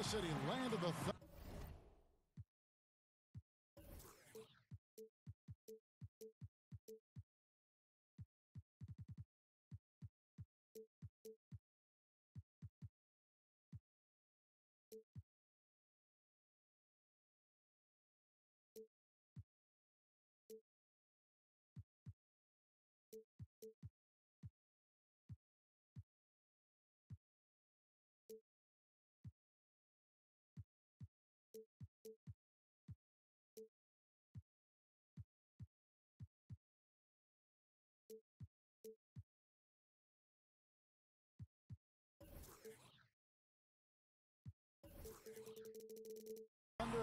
City landed the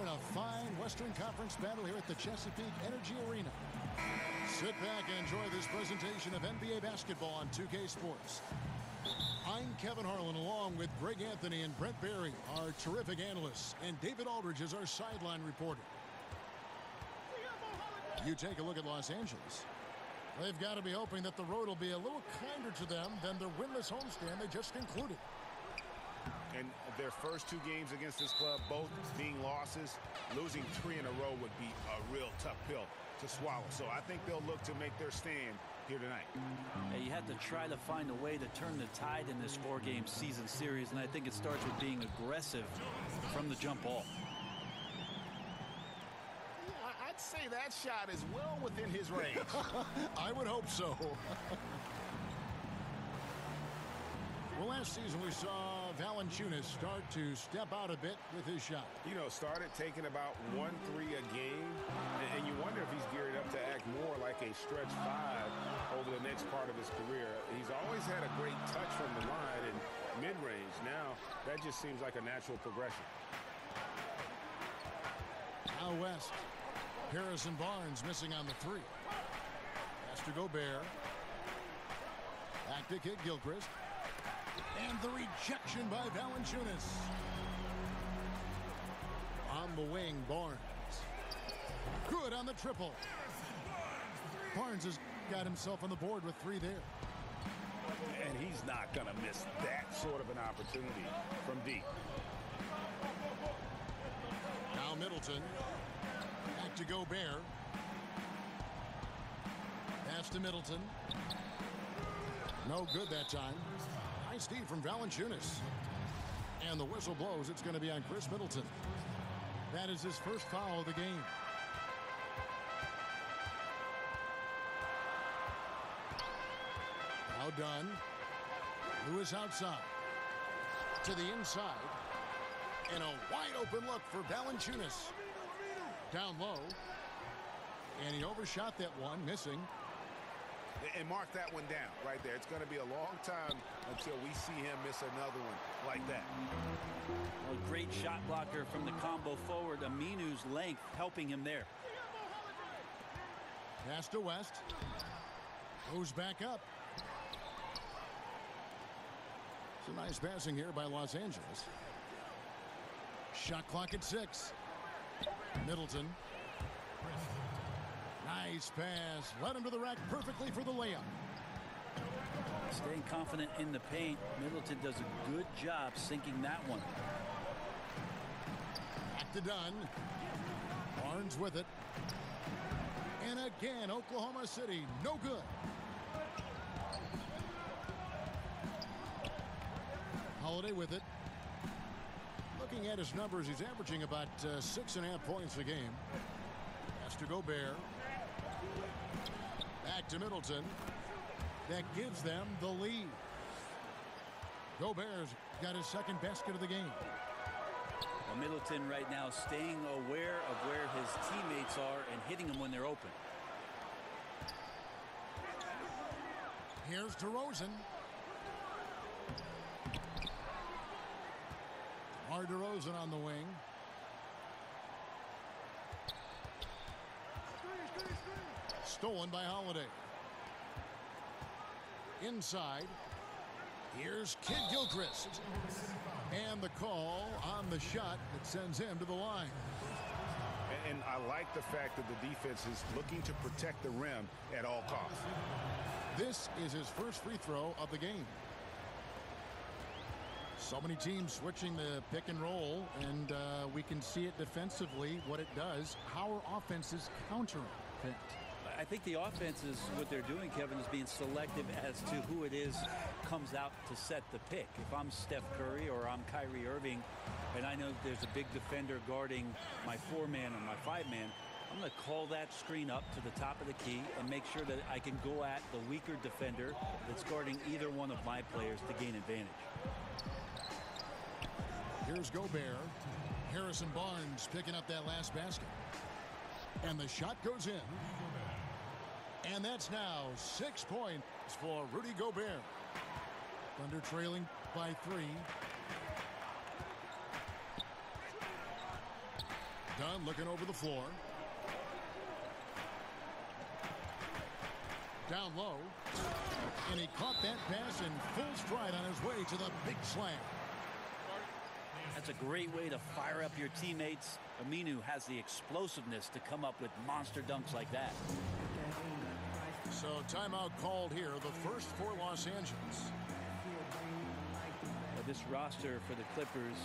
in a fine Western Conference battle here at the Chesapeake Energy Arena. Sit back and enjoy this presentation of NBA basketball on 2K Sports. I'm Kevin Harlan along with Greg Anthony and Brent Barry, our terrific analysts, and David Aldridge is our sideline reporter. You take a look at Los Angeles. They've got to be hoping that the road will be a little kinder to them than their winless homestand they just concluded. And their first 2 games against this club, both being losses, losing 3 in a row would be a real tough pill to swallow. So I think they'll look to make their stand here tonight. Yeah, you have to try to find a way to turn the tide in this 4-game season series, and I think it starts with being aggressive from the jump ball. Yeah, I'd say that shot is well within his range. I would hope so. Well, last season we saw Valanciunas start to step out a bit with his shot. You know, started taking about 1-3 a game, and you wonder if he's geared up to act more like a stretch 5 over the next part of his career. He's always had a great touch from the line and mid-range. Now, that just seems like a natural progression. Now West. Harrison Barnes missing on the 3. Pass to Gobert. Back to Kid Gilchrist. And the rejection by Valanciunas. On the wing, Barnes. Good on the triple. Barnes has got himself on the board with 3 there. And he's not going to miss that sort of an opportunity from deep. Now Middleton. Back to Gobert. Pass to Middleton. No good that time. Nice D from Valanciunas. And the whistle blows. It's going to be on Chris Middleton. That is his first foul of the game. Now done. Lewis outside. To the inside. And a wide open look for Valanciunas. Down low. And he overshot that one, missing. And mark that one down right there. It's going to be a long time until we see him miss another one like that. A great shot blocker from the combo forward. Aminu's length helping him there. Pass to West. Goes back up. Some nice passing here by Los Angeles. Shot clock at 6. Middleton. Nice pass. Led him to the rack perfectly for the layup. Staying confident in the paint. Middleton does a good job sinking that one. Back to Dunn. Barnes with it. And again, Oklahoma City, no good. Holiday with it. Looking at his numbers, he's averaging about 6.5 points a game. Has to Gobert. Back to Middleton. That gives them the lead. Gobert's got his second basket of the game. Well, Middleton right now staying aware of where his teammates are and hitting them when they're open. Here's DeRozan. DeMar DeRozan on the wing. Stolen by Holiday. Inside. Here's Kid Gilchrist. And the call on the shot that sends him to the line. And I like the fact that the defense is looking to protect the rim at all costs. This is his first free throw of the game. So many teams switching the pick and roll, and we can see it defensively, what it does. How are offenses countering? I think the offense is what they're doing, Kevin, is being selective as to who it is comes out to set the pick. If I'm Steph Curry or I'm Kyrie Irving, and I know there's a big defender guarding my 4-man or my 5-man, I'm going to call that screen up to the top of the key and make sure that I can go at the weaker defender that's guarding either one of my players to gain advantage. Here's Gobert. Harrison Barnes picking up that last basket. And the shot goes in. And that's now 6 points for Rudy Gobert. Thunder trailing by 3. Dunn looking over the floor. Down low. And he caught that pass in full stride on his way to the big slam. That's a great way to fire up your teammates. Aminu has the explosiveness to come up with monster dunks like that. So timeout called here, the first for Los Angeles. This roster for the Clippers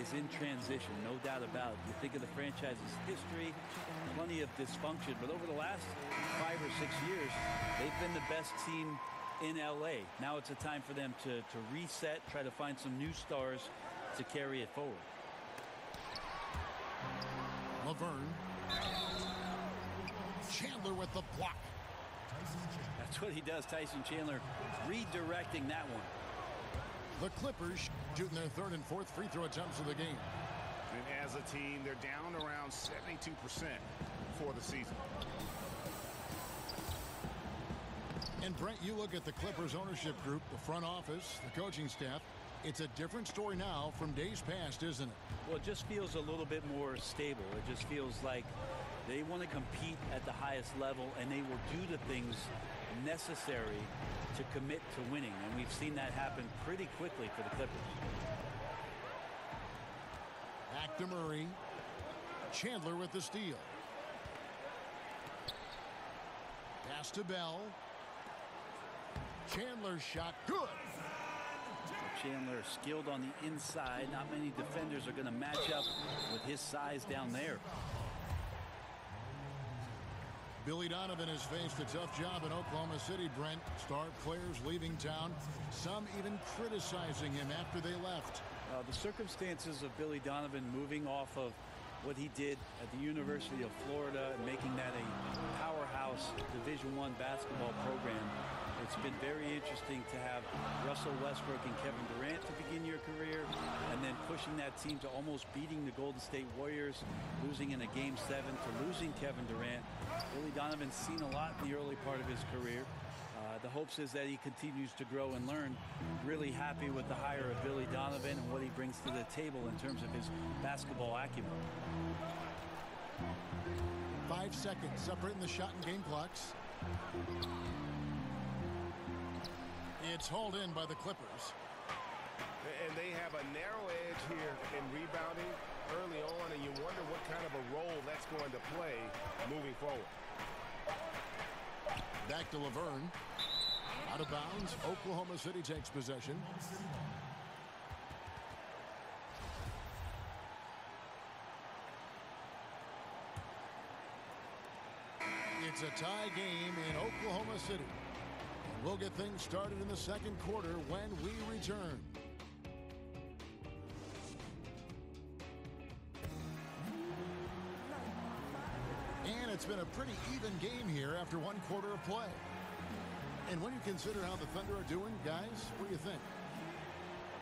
is in transition, no doubt about it. You think of the franchise's history, plenty of dysfunction, but over the last 5 or 6 years, they've been the best team in LA. Now it's a time for them to reset, try to find some new stars to carry it forward. Laverne. Chandler with the block. That's what he does, Tyson Chandler, redirecting that one. The Clippers shooting their 3rd and 4th free throw attempts of the game. And as a team, they're down around 72% for the season. And Brent, you look at the Clippers ownership group, the front office, the coaching staff. It's a different story now from days past, isn't it? Well, it just feels a little bit more stable. It just feels like they want to compete at the highest level, and they will do the things necessary to commit to winning. And we've seen that happen pretty quickly for the Clippers. Back to Murray. Chandler with the steal. Pass to Bell. Chandler's shot good. Chandler skilled on the inside. Not many defenders are going to match up with his size down there. Billy Donovan has faced a tough job in Oklahoma City, Brent. Star players leaving town, some even criticizing him after they left. The circumstances of Billy Donovan moving off of what he did at the University of Florida and making that a powerhouse Division I basketball program. It's been very interesting to have Russell Westbrook and Kevin Durant to begin your career, and then pushing that team to almost beating the Golden State Warriors, losing in a Game 7 to losing Kevin Durant. Billy Donovan's seen a lot in the early part of his career. The hopes is that he continues to grow and learn. Really happy with the hire of Billy Donovan and what he brings to the table in terms of his basketball acumen. 5 seconds separating the shot and game clocks. It's hauled in by the Clippers. And they have a narrow edge here in rebounding early on, and you wonder what kind of a role that's going to play moving forward. Back to Laverne. Out of bounds. Oklahoma City takes possession. It's a tie game in Oklahoma City. We'll get things started in the second quarter when we return. And it's been a pretty even game here after 1 quarter of play. And when you consider how the Thunder are doing, guys, what do you think?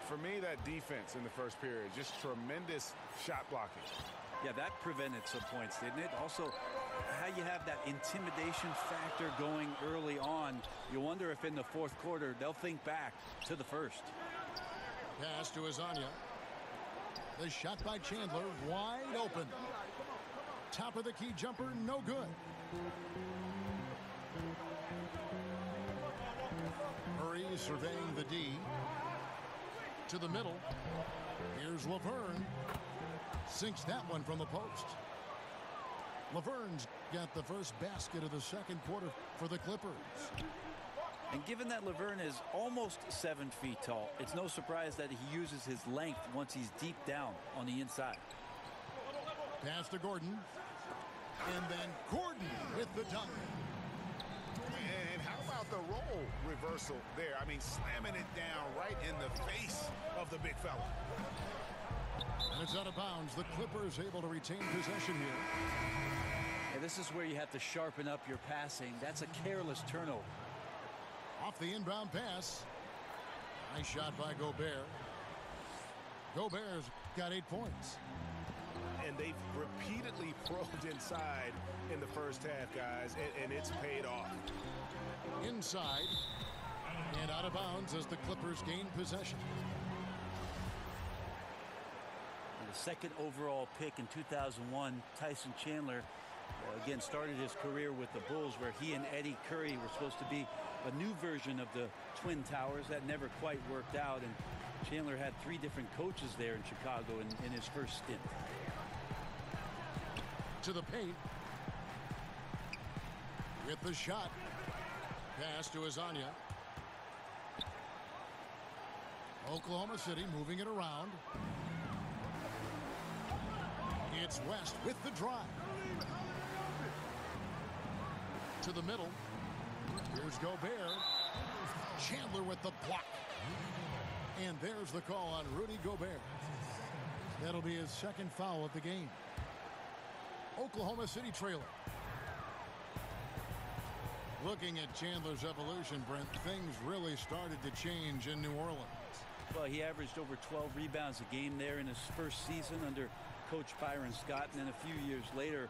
For me, that defense in the first period, just tremendous shot blocking. Yeah, that prevented some points, didn't it? Also, how you have that intimidation factor going early on. You wonder if in the fourth quarter they'll think back to the first. Pass to Azania. The shot by Chandler, wide open. Top of the key jumper, no good. Murray surveying the D. To the middle. Here's Laverne. Sinks that one from the post. Laverne's got the first basket of the second quarter for the Clippers. And given that Laverne is almost 7 feet tall, it's no surprise that he uses his length once he's deep down on the inside. Pass to Gordon. And then Gordon with the dunk. And how about the role reversal there? I mean, slamming it down right in the face of the big fella. And it's out of bounds. The Clippers able to retain possession here. Yeah, this is where you have to sharpen up your passing. That's a careless turnover. Off the inbound pass. Nice shot by Gobert. Gobert's got 8 points. And they've repeatedly probed inside in the first half, guys, and it's paid off. Inside and out of bounds as the Clippers gain possession. And the second overall pick in 2001, Tyson Chandler, again, started his career with the Bulls, where he and Eddie Curry were supposed to be a new version of the Twin Towers. That never quite worked out, and Chandler had 3 different coaches there in Chicago in his first stint. To the paint. With the shot. Pass to Azania. Oklahoma City moving it around. It's West with the drive. To the middle. Here's Gobert. Chandler with the block. And there's the call on Rudy Gobert. That'll be his second foul of the game. Oklahoma City trailer. Looking at Chandler's evolution, Brent, things really started to change in New Orleans. Well, he averaged over 12 rebounds a game there in his first season under Coach Byron Scott, and then a few years later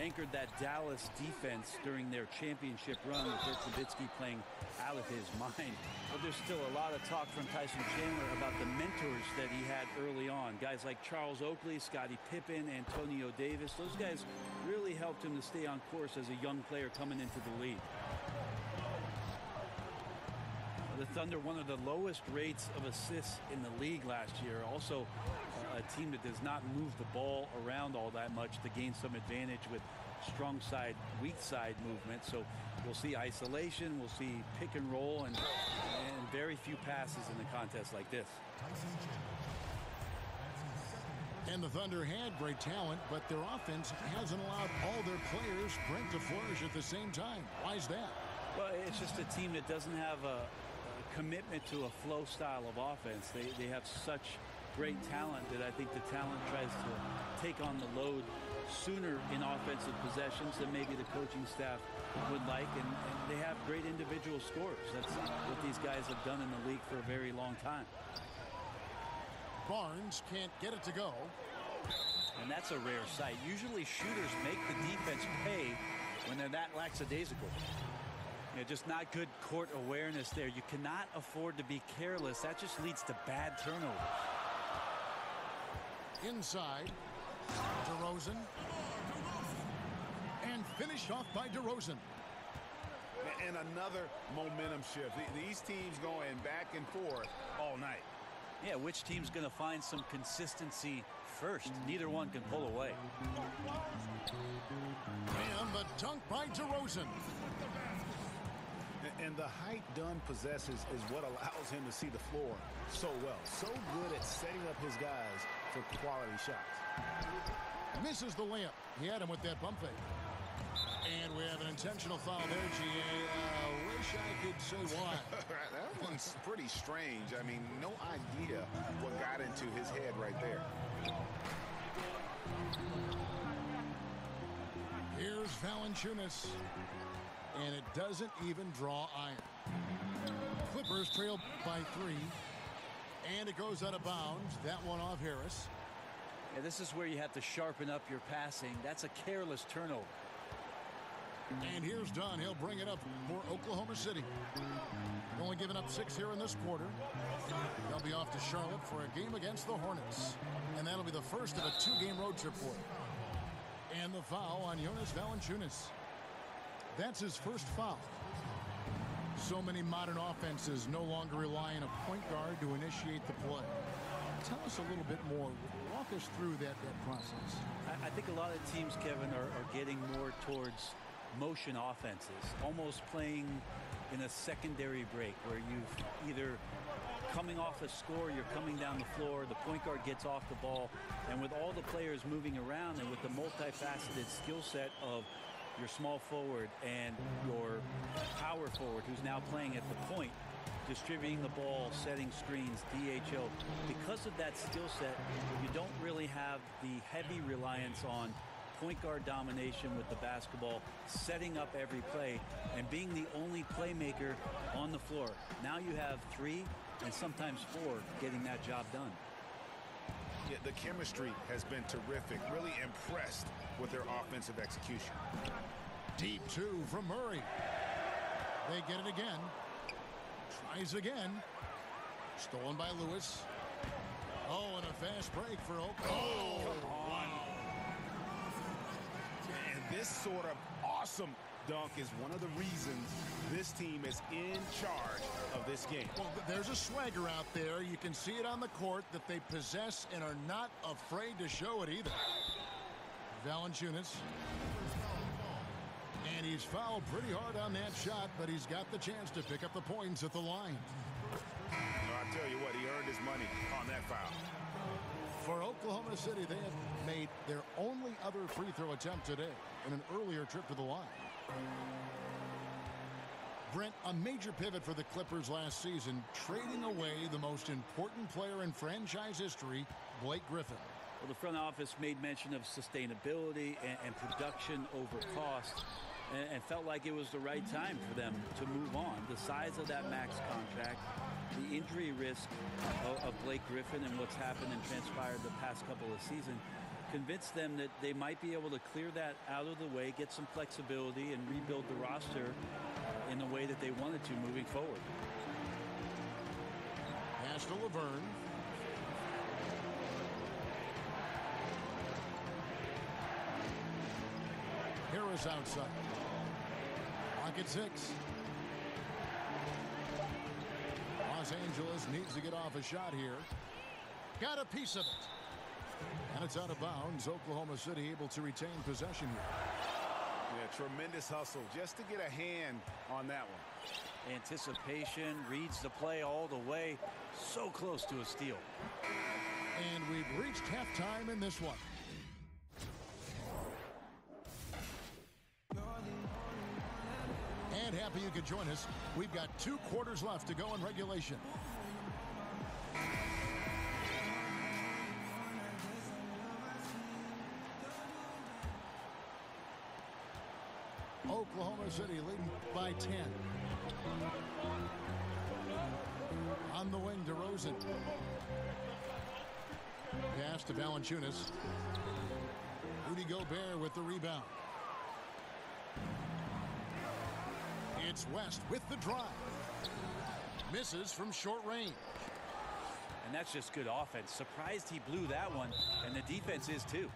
anchored that Dallas defense during their championship run with Dirk Nowitzki playing out of his mind. But there's still a lot of talk from Tyson Chandler about the mentors that he had early on. Guys like Charles Oakley, Scottie Pippen, Antonio Davis. Those guys really helped him to stay on course as a young player coming into the league. The Thunder, one of the lowest rates of assists in the league last year. Also a team that does not move the ball around all that much to gain some advantage with strong side, weak side movement. So we'll see isolation, we'll see pick and roll, and very few passes in a contest like this. And the Thunder had great talent, but their offense hasn't allowed all their players, Brent, to flourish at the same time. Why is that? Well, it's just a team that doesn't have a commitment to a flow style of offense. They have such great talent that I think the talent tries to take on the load sooner in offensive possessions than maybe the coaching staff would like, and they have great individual scores. That's what these guys have done in the league for a very long time. Barnes can't get it to go. And that's a rare sight. Usually shooters make the defense pay when they're that lackadaisical. You know, just not good court awareness there. You cannot afford to be careless. That just leads to bad turnovers. Inside, DeRozan. And finished off by DeRozan. And another momentum shift. These teams going back and forth all night. Yeah, which team's going to find some consistency first? Neither one can pull away. And the dunk by DeRozan. And the height Dunn possesses is what allows him to see the floor so well. So good at setting up his guys for quality shots. Misses the layup. He had him with that bump fake. And we have an intentional foul there, G.A. Wish I could say why. That one's pretty strange. I mean, no idea what got into his head right there. Here's Valanciunas. And it doesn't even draw iron. Clippers trail by 3. And it goes out of bounds. That one off Harris. Yeah, this is where you have to sharpen up your passing. That's a careless turnover. And here's Dunn. He'll bring it up for Oklahoma City. Only giving up 6 here in this quarter. They'll be off to Charlotte for a game against the Hornets. And that'll be the first of a 2-game road trip for him. And the foul on Jonas Valanciunas. That's his first foul. So many modern offenses no longer rely on a point guard to initiate the play. Tell us a little bit more. Walk us through that process. I think a lot of teams, Kevin, are getting more towards motion offenses, almost playing in a secondary break where you've either coming off a score, you're coming down the floor, the point guard gets off the ball, and with all the players moving around and with the multifaceted skill set of your small forward and your power forward who's now playing at the point, distributing the ball, setting screens, DHO. Because of that skill set, you don't really have the heavy reliance on point guard domination with the basketball, setting up every play, and being the only playmaker on the floor. Now you have 3 and sometimes 4 getting that job done. Yeah, the chemistry has been terrific. Really impressed with their offensive execution. Deep 2 from Murray. They get it again. Tries again. Stolen by Lewis. Oh, and a fast break for Oklahoma. Oh, come on. And this sort of awesome dunk is one of the reasons this team is in charge of this game. Well, there's a swagger out there. You can see it on the court that they possess and are not afraid to show it either. Valanciunas. And he's fouled pretty hard on that shot, but he's got the chance to pick up the points at the line. I'll tell you what, he earned his money on that foul. For Oklahoma City, they have made their only other free throw attempt today in an earlier trip to the line. Brent, a major pivot for the Clippers last season, trading away the most important player in franchise history, Blake Griffin. Well, the front office made mention of sustainability and production over cost, and felt like it was the right time for them to move on. The size of that max contract, the injury risk of Blake Griffin and what's happened and transpired the past couple of seasons convinced them that they might be able to clear that out of the way, get some flexibility, and rebuild the roster in the way that they wanted to moving forward. Pass to Laverne. Harris outside. Clock at 6. Los Angeles needs to get off a shot here. Got a piece of it. And it's out of bounds. Oklahoma City able to retain possession here. Yeah, tremendous hustle just to get a hand on that one. Anticipation, reads the play all the way. So close to a steal. And we've reached halftime in this one. And happy you could join us. We've got 2 quarters left to go in regulation. Oklahoma City leading by 10. On the wing to Rosen. Pass to Valanciunas. Rudy Gobert with the rebound. It's West with the drive. Misses from short range. And that's just good offense. Surprised he blew that one, and the defense is too.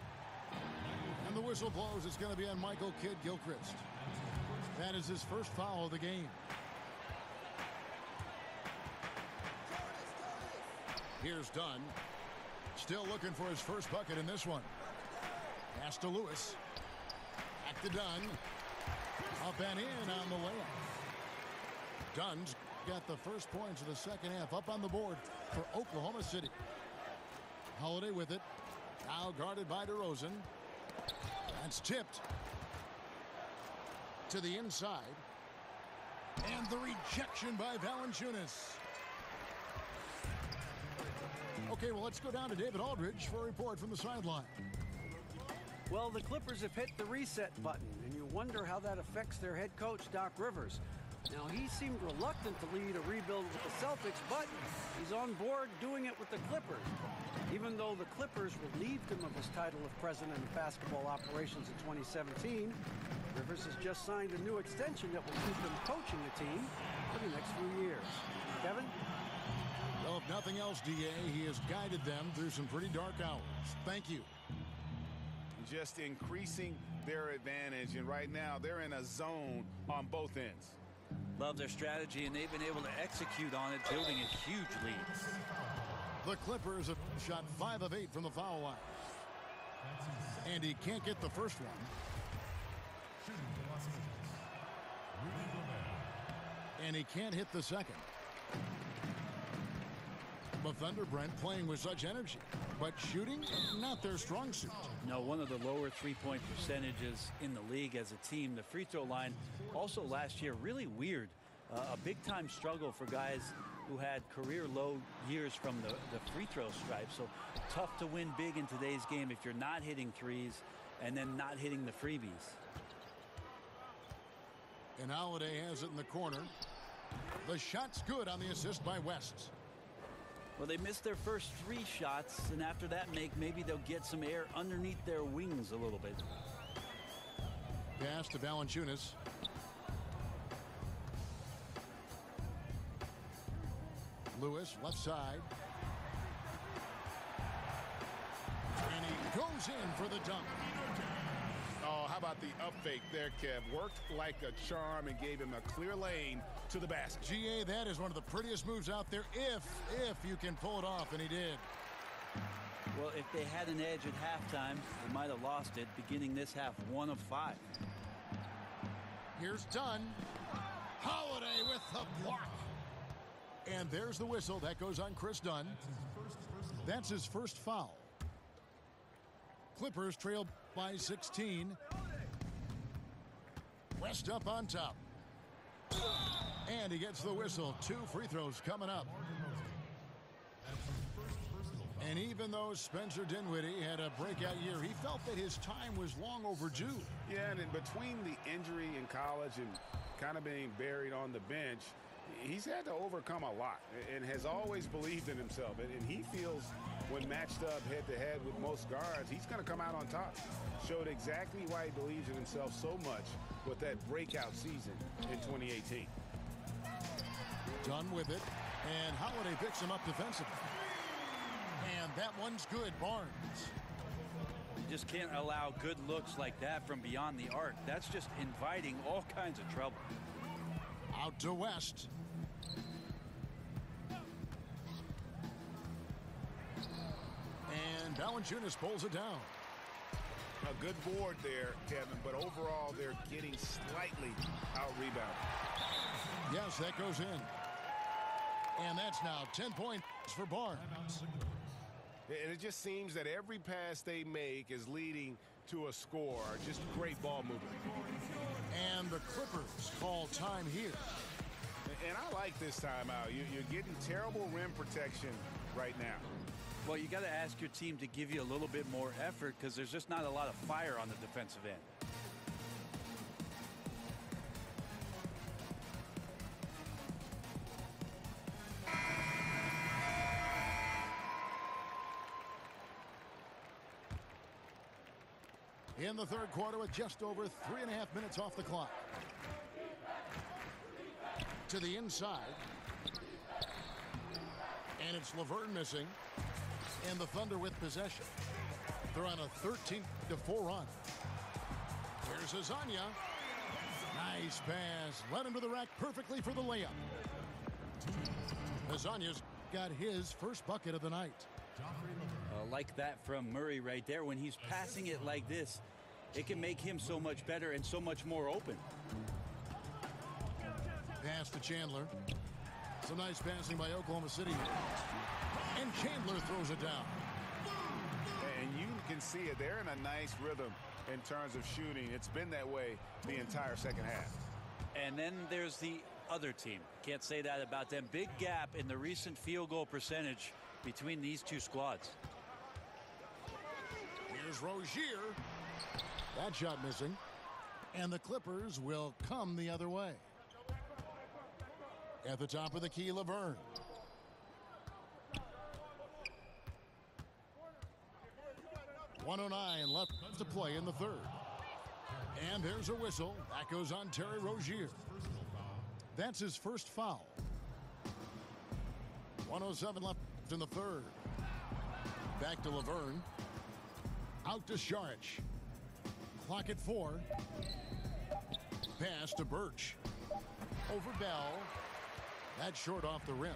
And the whistle blows. It's going to be on Michael Kidd-Gilchrist. That is his first foul of the game. Here's Dunn. Still looking for his first bucket in this one. Pass to Lewis. Back to Dunn. Up and in on the layup. Dunn's got the first points of the second half up on the board for Oklahoma City. Holiday with it. Now guarded by DeRozan. That's tipped to the inside. And the rejection by Valanciunas. Okay, well, let's go down to David Aldridge for a report from the sideline. Well, the Clippers have hit the reset button, and you wonder how that affects their head coach, Doc Rivers. Now, he seemed reluctant to lead a rebuild with the Celtics, but he's on board doing it with the Clippers. Even though the Clippers relieved him of his title of president of basketball operations in 2017, Rivers has just signed a new extension that will keep him coaching the team for the next few years. Kevin? Well, if nothing else, D.A., he has guided them through some pretty dark hours. Thank you. Just increasing their advantage, and right now they're in a zone on both ends. Love their strategy, and they've been able to execute on it, building a huge lead. The Clippers have shot 5 of 8 from the foul line. And he can't get the first one. And he can't hit the second. The Thunder, Brent, playing with such energy, but shooting, not their strong suit. No, one of the lower three-point percentages in the league as a team. The free throw line also last year really weird. A big-time struggle for guys who had career low years from the free throw stripe. So tough to win big in today's game if you're not hitting threes and then not hitting the freebies. And Holiday has it in the corner. The shot's good on the assist by West. Well, they missed their first 3 shots, and after that maybe they'll get some air underneath their wings a little bit. Pass to Valanciunas. Lewis, left side. And he goes in for the dunk. Oh, how about the up fake there, Kev? Worked like a charm and gave him a clear lane to the basket. GA, that is one of the prettiest moves out there if you can pull it off, and he did. Well, if they had an edge at halftime, they might have lost it. Beginning this half, 1 of 5. Here's Dunn. Holiday with the block. And there's the whistle. That goes on Chris Dunn. That's his first foul. Clippers trail by 16. West up on top. And he gets the whistle. 2 free throws coming up. And even though Spencer Dinwiddie had a breakout year, he felt that his time was long overdue. Yeah, and in between the injury in college and kind of being buried on the bench, he's had to overcome a lot and has always believed in himself. And he feels when matched up head-to-head with most guards, he's going to come out on top. Showed exactly why he believes in himself so much with that breakout season in 2018. Done with it, and Holiday picks him up defensively. And that one's good, Barnes. You just can't allow good looks like that from beyond the arc. That's just inviting all kinds of trouble. Out to West. And Valanciunas pulls it down. A good board there, Kevin, but overall they're getting slightly out-rebounded. Yes, that goes in. And that's now 10 points for Barnes. And it just seems that every pass they make is leading to a score. Just great ball movement. And the Clippers call time here. And I like this timeout. You're getting terrible rim protection right now. Well, you got to ask your team to give you a little bit more effort because there's just not a lot of fire on the defensive end. In the third quarter with just over 3.5 minutes off the clock. To the inside. And it's Laverne missing. And the Thunder with possession. They're on a 13-4 run. Here's Azania. Nice pass. Led him to the rack perfectly for the layup. Azania's got his first bucket of the night. Like that from Murray right there. When he's passing it like this, it can make him so much better and so much more open. Pass to Chandler. Some nice passing by Oklahoma City. And Chandler throws it down. And you can see it. They're in a nice rhythm in terms of shooting. It's been that way the entire second half. And then there's the other team. Can't say that about them. Big gap in the recent field goal percentage between these two squads. Here's Rozier. That shot missing. And the Clippers will come the other way. At the top of the key, Laverne. .109 left to play in the third. And there's a whistle. That goes on Terry Rozier. That's his first foul. 107 left in the third. Back to Laverne. Out to Saric. Clock at 4. Pass to Birch. Over Bell. That's short off the rim.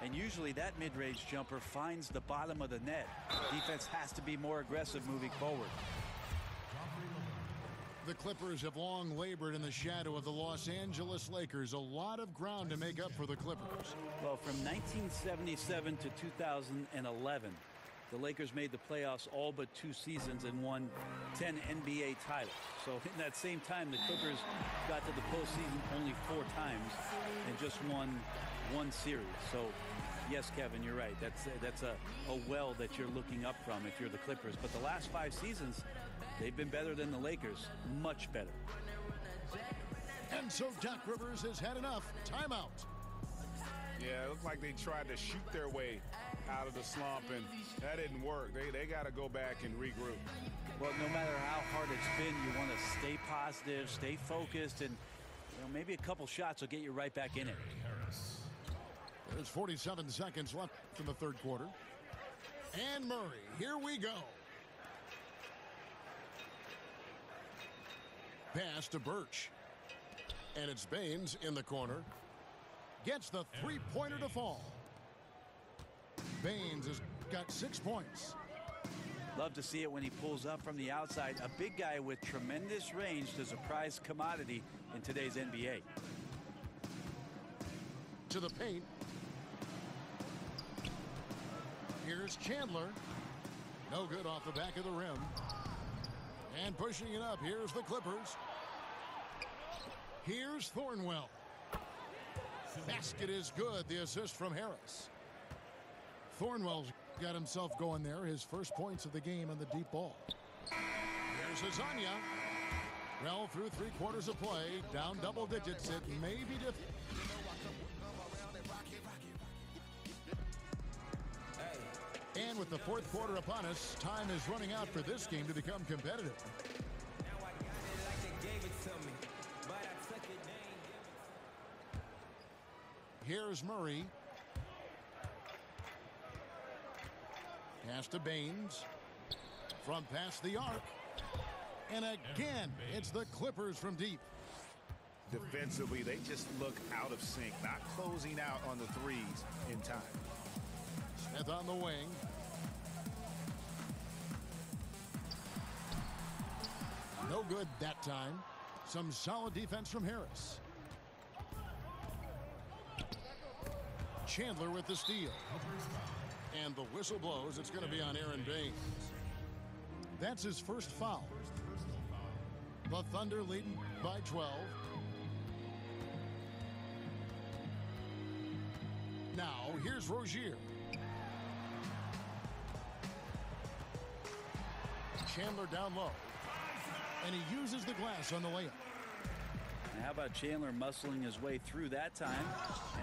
And usually that mid-range jumper finds the bottom of the net. Defense has to be more aggressive moving forward. The Clippers have long labored in the shadow of the Los Angeles Lakers. A lot of ground to make up for the Clippers. Well, from 1977 to 2011, the Lakers made the playoffs all but 2 seasons and won 10 NBA titles. So in that same time, the Clippers got to the postseason only 4 times and just won 1 series. So yes, Kevin, you're right. That's a well that you're looking up from if you're the Clippers. But the last 5 seasons, they've been better than the Lakers, much better. And so Doc Rivers has had enough. Timeout. Yeah, it looked like they tried to shoot their way out of the slump, and that didn't work. They got to go back and regroup. Well, no matter how hard it's been, you want to stay positive, stay focused, and maybe a couple shots will get you right back in it. There's 47 seconds left in the third quarter. And Murray, here we go. Pass to Birch. And it's Baines in the corner. Gets the three-pointer to fall. Baines has got 6 points. Love to see it when he pulls up from the outside. A big guy with tremendous range is a prized commodity in today's NBA. To the paint. Here's Chandler. No good off the back of the rim. And pushing it up, here's the Clippers. Here's Thornwell. Basket is good. The assist from Harris. Thornwell's got himself going there. His first points of the game on the deep ball. Here's Azania. Well, through 3 quarters of play, down double digits. It may be difficult. And with the fourth quarter upon us, time is running out for this game to become competitive. Here's Murray. Pass to Baines. From past the arc. And again, it's the Clippers from deep. Defensively, they just look out of sync, not closing out on the threes in time. Smith on the wing. No good that time. Some solid defense from Harris. Chandler with the steal. And the whistle blows. It's going to be on Aaron Baines. That's his first foul. The Thunder leading by 12. Now, here's Rozier. Chandler down low. And he uses the glass on the layup. And how about Chandler muscling his way through that time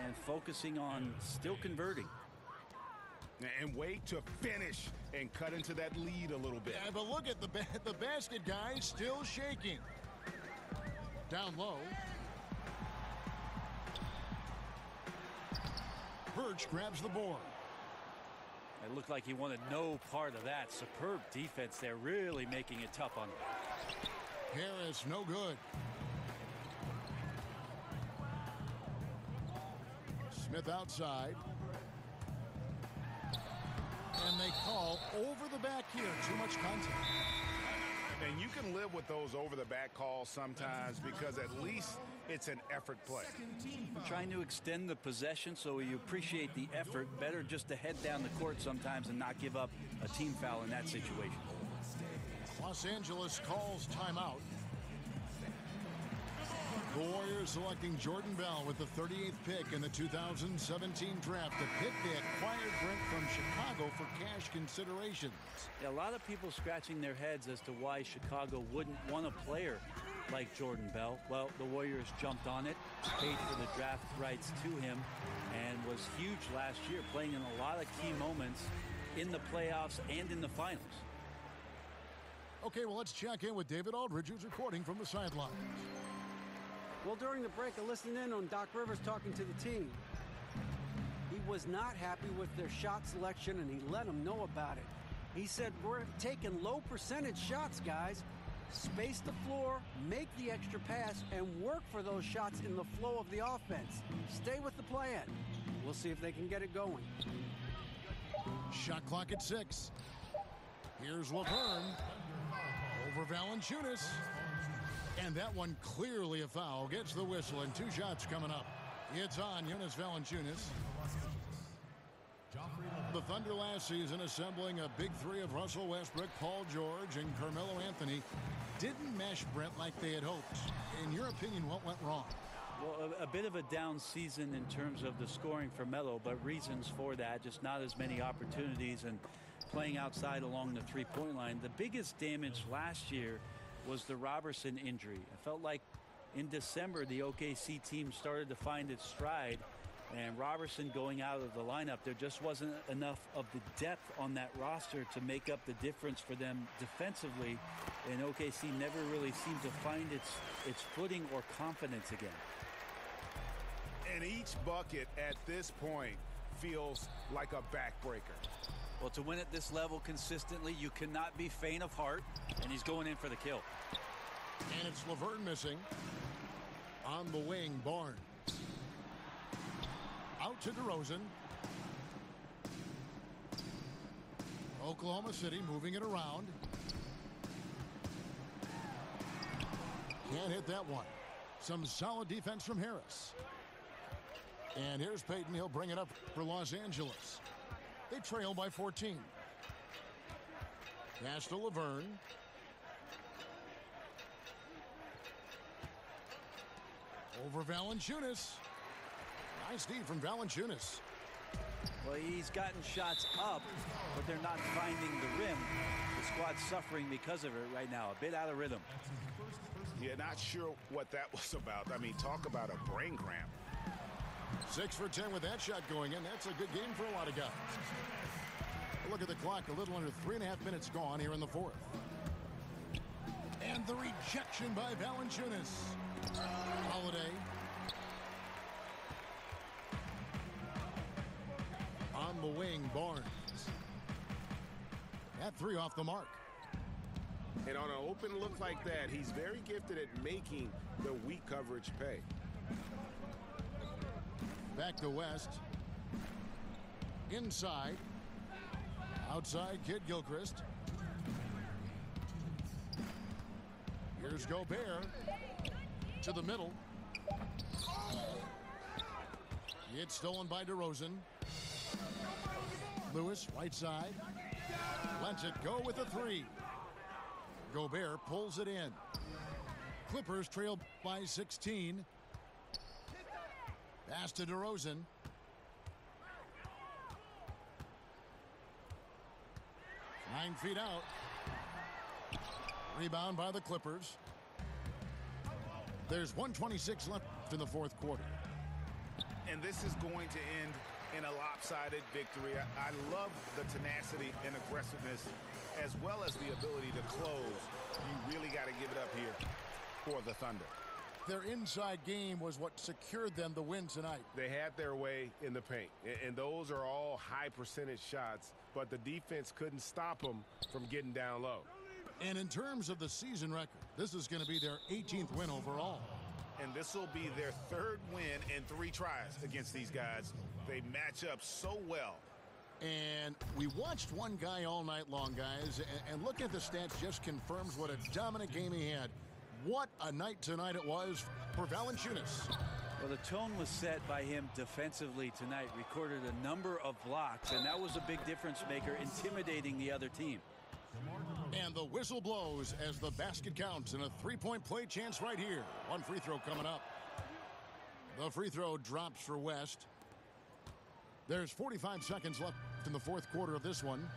and focusing on still converting? And wait to finish and cut into that lead a little bit. Yeah, but look at the basket guy still shaking. Down low. Birch grabs the board. It looked like he wanted no part of that. Superb defense there, really making it tough on him. Harris, no good. Smith outside. And they call over the back here. Too much contact. And you can live with those over-the-back calls sometimes because at least it's an effort play. Trying to extend the possession so you appreciate the effort. Better just to head down the court sometimes and not give up a team foul in that situation. Los Angeles calls timeout. The Warriors selecting Jordan Bell with the 38th pick in the 2017 draft. The pick they acquired Brent from Chicago for cash considerations. Yeah, a lot of people scratching their heads as to why Chicago wouldn't want a player like Jordan Bell. Well, the Warriors jumped on it, paid for the draft rights to him, and was huge last year, playing in a lot of key moments in the playoffs and in the finals. Okay, well, let's check in with David Aldridge, who's reporting from the sidelines. Well, during the break, I listened in on Doc Rivers talking to the team. He was not happy with their shot selection, and he let them know about it. He said, we're taking low percentage shots, guys. Space the floor, make the extra pass, and work for those shots in the flow of the offense. Stay with the plan. We'll see if they can get it going. Shot clock at 6. Here's Laverne over Valanciunas. And that one clearly a foul. Gets the whistle and 2 shots coming up. It's on Jonas Valanciunas. The Thunder last season assembling a big three of Russell Westbrook, Paul George, and Carmelo Anthony didn't mesh, Brent, like they had hoped. In your opinion, what went wrong? Well, a bit of a down season in terms of the scoring for Melo, but reasons for that, just not as many opportunities and playing outside along the three-point line. The biggest damage last year was the Robertson injury. I felt like in December the OKC team started to find its stride, and Robertson going out of the lineup, there just wasn't enough of the depth on that roster to make up the difference for them defensively, and OKC never really seemed to find its footing or confidence again. And each bucket at this point feels like a backbreaker. Well, to win at this level consistently, you cannot be faint of heart, and he's going in for the kill. And it's Laverne missing. On the wing, Barnes. Out to DeRozan. Oklahoma City moving it around. Can't hit that one. Some solid defense from Harris. And here's Peyton. He'll bring it up for Los Angeles. They trail by 14. Pass to Laverne. Over Valanciunas. Nice D from Valanciunas. Well, he's gotten shots up, but they're not finding the rim. The squad's suffering because of it right now. A bit out of rhythm. Yeah, not sure what that was about. I mean, talk about a brain cramp. 6 for 10 with that shot going in. That's a good game for a lot of guys. Look at the clock. A little under 3.5 minutes gone here in the fourth. And the rejection by Valanciunas. Holiday. On the wing, Barnes. That 3 off the mark. And on an open look like that, he's very gifted at making the weak coverage pay. Back to West. Inside. Outside, Kid Gilchrist. Here's Gobert. To the middle. It's stolen by DeRozan. Lewis, right side. Lets it go with a 3. Gobert pulls it in. Clippers trail by 16. Pass to DeRozan. 9 feet out. Rebound by the Clippers. There's 1:26 left in the fourth quarter. And this is going to end in a lopsided victory. I love the tenacity and aggressiveness as well as the ability to close. You really got to give it up here for the Thunder. Their inside game was what secured them the win tonight. They had their way in the paint, and those are all high percentage shots, but the defense couldn't stop them from getting down low. And in terms of the season record, this is going to be their 18th win overall. And this will be their 3rd win in 3 tries against these guys. They match up so well. And we watched one guy all night long, guys, and looking at the stats just confirms what a dominant game he had. What a night tonight it was for Valanciunas. Well, the tone was set by him defensively tonight. Recorded a number of blocks, and that was a big difference maker, intimidating the other team. And the whistle blows as the basket counts and a 3-point play chance right here. One free throw coming up. The free throw drops for West. There's 45 seconds left in the fourth quarter of this one.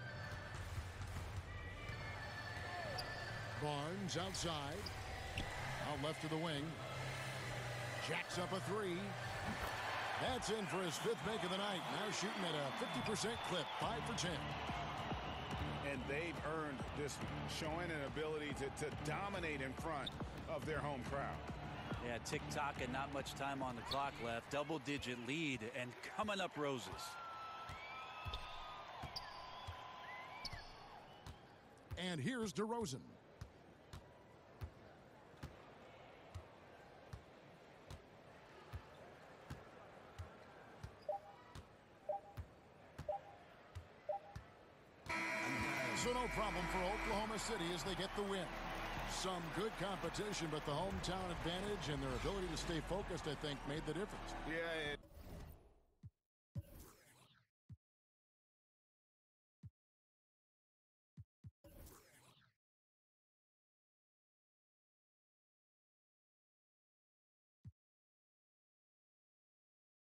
Barnes outside. Out left to the wing. Jacks up a 3. That's in for his 5th make of the night. Now shooting at a 50% clip. 5 for 10. And they've earned this, showing an ability to dominate in front of their home crowd. Yeah, tick-tock and not much time on the clock left. Double-digit lead and coming up roses. And here's DeRozan. So no problem for Oklahoma City as they get the win. Some good competition, but the hometown advantage and their ability to stay focused, I think, made the difference. Yeah,